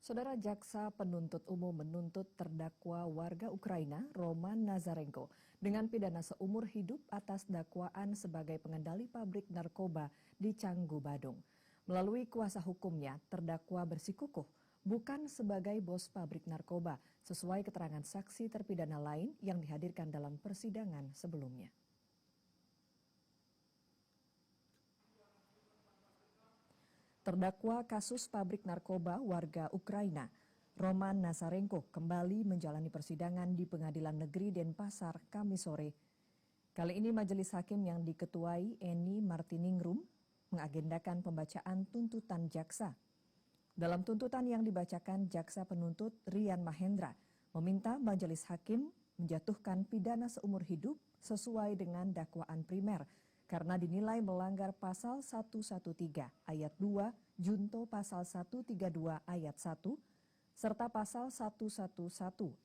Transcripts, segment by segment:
Saudara Jaksa Penuntut Umum menuntut terdakwa warga Ukraina Roman Nazarenko dengan pidana seumur hidup atas dakwaan sebagai pengendali pabrik narkoba di Canggu, Badung. Melalui kuasa hukumnya, terdakwa bersikukuh bukan sebagai bos pabrik narkoba sesuai keterangan saksi terpidana lain yang dihadirkan dalam persidangan sebelumnya. Terdakwa kasus pabrik narkoba warga Ukraina, Roman Nazarenko, kembali menjalani persidangan di Pengadilan Negeri Denpasar Kamis sore. Kali ini majelis hakim yang diketuai Eni Martiningrum mengagendakan pembacaan tuntutan jaksa. Dalam tuntutan yang dibacakan, jaksa penuntut Rian Mahendra meminta majelis hakim menjatuhkan pidana seumur hidup sesuai dengan dakwaan primer karena dinilai melanggar pasal 113 ayat 2 junto pasal 132 ayat 1 serta pasal 111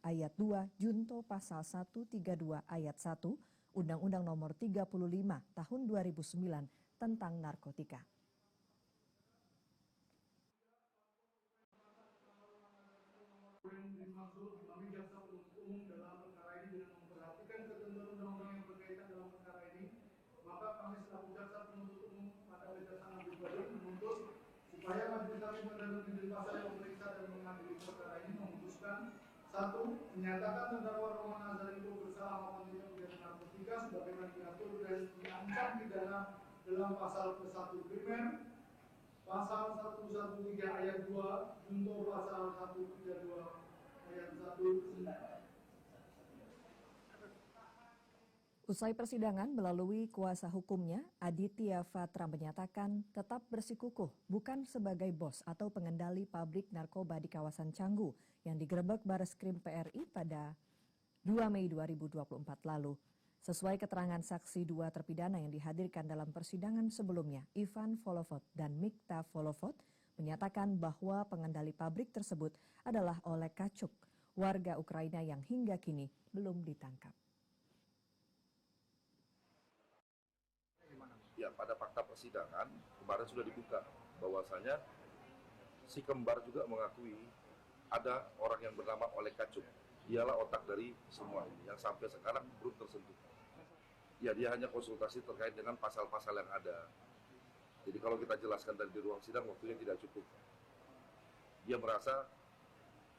ayat 2 junto pasal 132 ayat 1 Undang-Undang Nomor 35 Tahun 2009 tentang narkotika. Dimaksud kami jaksa penuntut umum dalam perkara ini dengan memperhatikan ketentuan undang-undang yang berkaitan dalam perkara ini, maka kami selaku jaksa penuntut umum pada kejaksaan pribadi menuntut supaya majelis hakim Pengadilan Negeri Denpasar yang memeriksa dan mengadili perkara ini memutuskan: 1. Menyatakan terdakwa Roman Nazarenko bersalah melakukan tindak pidana narkotika sebagaimana diatur dan diancam pidana dalam pasal ke-1 primer, pasal 113 ayat 2 junto pasal 132 ayat 1. Usai persidangan melalui kuasa hukumnya, Aditya Fatra menyatakan tetap bersikukuh bukan sebagai bos atau pengendali pabrik narkoba di kawasan Canggu yang digerebek Bareskrim PRI pada 2 Mei 2024 lalu. Sesuai keterangan saksi dua terpidana yang dihadirkan dalam persidangan sebelumnya, Ivan Volovod dan Mikta Volovod menyatakan bahwa pengendali pabrik tersebut adalah Oleg Kachuk, warga Ukraina yang hingga kini belum ditangkap. Ya, pada fakta persidangan kemarin sudah dibuka bahwasanya si kembar juga mengakui ada orang yang bernama Oleg Kachuk. Dialah otak dari semua ini yang sampai sekarang belum tersentuh. Ya, dia hanya konsultasi terkait dengan pasal-pasal yang ada. Jadi kalau kita jelaskan dari ruang sidang waktunya tidak cukup. Dia merasa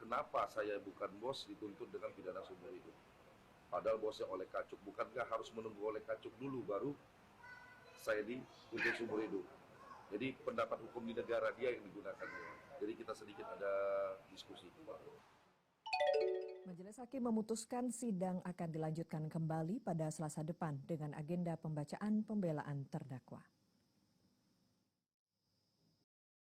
kenapa saya bukan bos dituntut dengan pidana seumur hidup. Padahal bosnya Oleg Kachuk. Bukankah harus menunggu Oleg Kachuk dulu baru saya dituntut seumur hidup. Jadi pendapat hukum di negara dia yang digunakan. Jadi kita sedikit ada diskusi. Majelis Hakim memutuskan sidang akan dilanjutkan kembali pada Selasa depan dengan agenda pembacaan pembelaan terdakwa.